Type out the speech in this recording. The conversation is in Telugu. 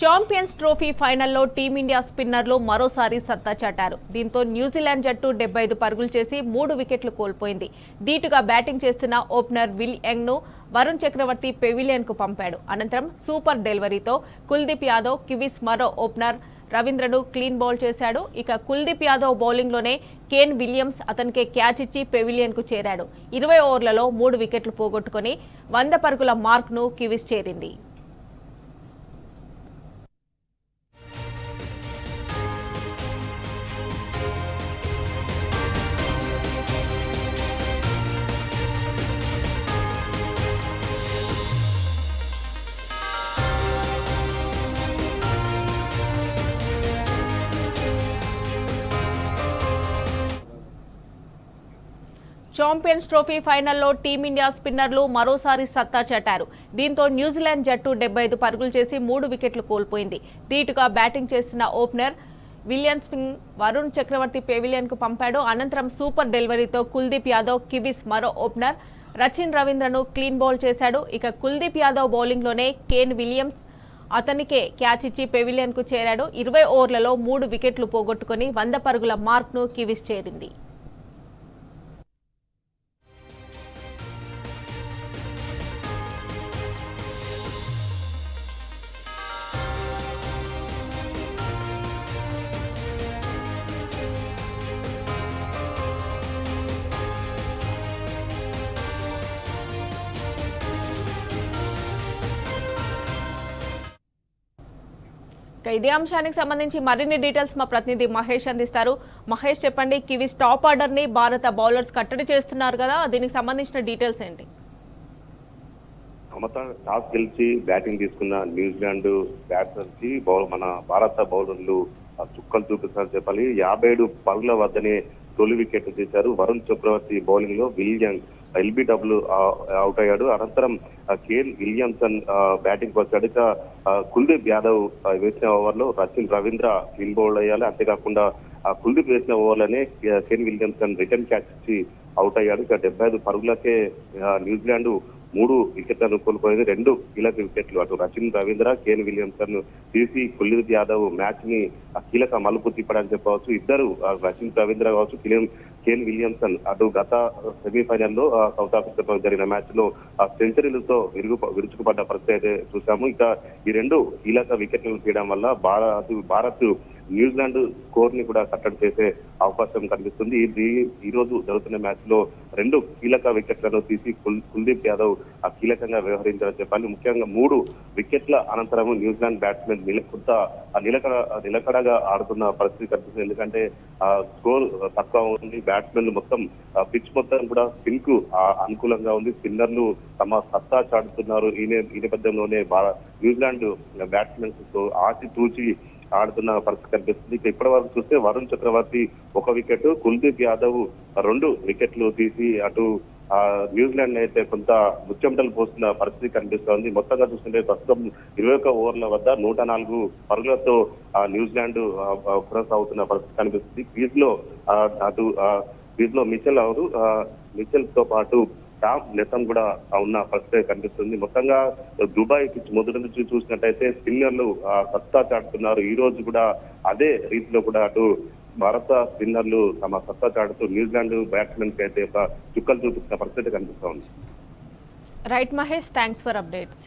ఛాంపియన్స్ ట్రోఫీ ఫైనల్లో టీమిండియా స్పిన్నర్లు మరోసారి సత్తా చాటారు. దీంతో న్యూజిలాండ్ జట్టు 75 పరుగులు చేసి 3 వికెట్లు కోల్పోయింది. ధీటుగా బ్యాటింగ్ చేస్తున్న ఓపెనర్ విల్ యంగ్ ను వరుణ్ చక్రవర్తి పెవిలియన్ కు పంపాడు. అనంతరం సూపర్ డెలివరీతో కుల్దీప్ యాదవ్ కివీస్ మరో ఓపెనర్ రవీంద్రను క్లీన్ బౌల్ చేశాడు. ఇక కుల్దీప్ యాదవ్ బౌలింగ్లోనే కేన్ విలియమ్స్ అతనికి క్యాచ్ ఇచ్చి పెవిలియన్ కు చేరాడు. 20 ఓవర్లలో 3 వికెట్లు పోగొట్టుకుని 100 పరుగుల మార్క్ ను కివీస్ చేరింది. ఛాంపియన్స్ ట్రోఫీ ఫైనల్లో టీమిండియా స్పిన్నర్లు మరోసారి సత్తా చాటారు. దీంతో న్యూజిలాండ్ జట్టు 75 పరుగులు చేసి 3 వికెట్లు కోల్పోయింది. ధీటుగా బ్యాటింగ్ చేస్తున్న ఓపెనర్ విలియమ్స్ వరుణ్ చక్రవర్తి పెవిలియన్ కు పంపాడు. అనంతరం సూపర్ డెలివరీతో కుల్దీప్ యాదవ్ కివీస్ మరో ఓపెనర్ రవీంద్రను క్లీన్ బౌల్ చేశాడు. ఇక కుల్దీప్ యాదవ్ బౌలింగ్లోనే కేన్ విలియమ్స్ అతనికే క్యాచ్ ఇచ్చి పెవిలియన్ కు చేరాడు. 20 ఓవర్లలో 3 వికెట్లు పోగొట్టుకుని 100 పరుగుల మార్క్ ను కివీస్ చేరింది. ఇదే అంశానికి సంబంధించి మరిన్ని డీటెయిల్స్ మా ప్రతినిధి మహేష్ అందిస్తారు. మహేష్, చెప్పండి, కివీస్ టాప్ ఆర్డర్ ని భారత బౌలర్స్ కట్టడి చేస్తున్నారు కదా, దీనికి సంబంధించిన డీటెయిల్స్ ఏంటి? టాస్ గెలిచి బ్యాటింగ్ తీసుకున్న న్యూజిలాండ్ బ్యాట్స్మెన్ మన భారత బౌలర్లు చుక్కలు చూపిస్తారని చెప్పాలి. 57 పరుగుల వద్దనే తొలి వికెట్ తీశారు. వరుణ్ చక్రవర్తి బౌలింగ్ లో విల్ యంగ్ ఎల్బిడబ్ల్యూ అవుట్ అయ్యాడు. అనంతరం కేన్ విలియమ్సన్ బ్యాటింగ్ వచ్చాడు. ఇక కుల్దీప్ యాదవ్ వేసిన ఓవర్లో రవీంద్ర క్లీన్ బౌల్డ్ అయ్యాలి. అంతేకాకుండా కుల్దీప్ వేసిన ఓవర్లోనే కేన్ విలియమ్సన్ రిటర్న్ క్యాచ్ ఇచ్చి అవుట్ అయ్యాడు. ఇక 75 పరుగులకే న్యూజిలాండ్ 3 వికెట్లను కోల్పోయింది. 2 కీలక వికెట్లు అటు రవీంద్ర కేన్ విలియమ్సన్ తీసి కుల్దీప్ యాదవ్ మ్యాచ్ ని కీలక మలుపు తిప్పడని చెప్పవచ్చు. ఇద్దరు రవీంద్ర కావచ్చు, కేన్ విలియమ్సన్ అటు గత సెమీఫైనల్లో సౌత్ ఆఫ్రికాతో జరిగిన మ్యాచ్ లో సెంచరీలతో విరుచుకుపడ్డ పరిస్థితి అయితే చూసాము. ఇక ఈ 2 కీలక వికెట్లను తీయడం వల్ల భారత్ న్యూజిలాండ్ స్కోర్ ని కూడా కట్టడి చేసే అవకాశం కనిపిస్తుంది. ఈ రోజు జరుగుతున్న మ్యాచ్ లో 2 కీలక వికెట్లను తీసి కుల్దీప్ యాదవ్ కీలకంగా వ్యవహరించారని చెప్పాలి. ముఖ్యంగా 3 వికెట్ల అనంతరం న్యూజిలాండ్ బ్యాట్స్మెన్ కొంత నిలకడగా ఆడుతున్న పరిస్థితి కనిపిస్తుంది. ఎందుకంటే స్కోర్ తక్కువ ఉంది. బ్యాట్స్మెన్ మొత్తం పిచ్ మొత్తం కూడా స్పిన్ కు అనుకూలంగా ఉంది. స్పిన్నర్లు తమ సత్తా చాటుతున్నారు. ఈ నేపథ్యంలోనే న్యూజిలాండ్ బ్యాట్స్మెన్స్ ఆచి తూచి ఆడుతున్న పరిస్థితి కనిపిస్తుంది. ఇప్పటి వరకు చూస్తే వరుణ్ చక్రవర్తి 1 వికెట్, కుల్దీప్ యాదవ్ 2 వికెట్లు తీసి అటు న్యూజిలాండ్ అయితే కొంత ముచ్చెమటలు పోస్తున్న పరిస్థితి కనిపిస్తోంది. మొత్తంగా చూస్తుంటే ప్రస్తుతం 21 ఓవర్ల వద్ద 104 పరుగులతో న్యూజిలాండ్ కొనసాగుతున్న పరిస్థితి కనిపిస్తుంది. క్రీజ్ లో మిచెల్ తో పాటు టాప్ నెసం కూడా ఉన్న పరిస్థితి కనిపిస్తుంది. మొత్తంగా దుబాయ్ పిచ్ మొదటి నుంచి చూసినట్టయితే స్పిన్నర్లు సత్తా చాటుతున్నారు. ఈ రోజు కూడా అదే రీతిలో కూడా అటు భారత స్పిన్నర్లు తమ సత్తా చాటుతూ న్యూజిలాండ్ బ్యాట్స్మెన్ కి అయితే ఒక చుక్కలు చూపిస్తున్న పరిస్థితి కనిపిస్తోంది. Right Mahesh, thanks for updates.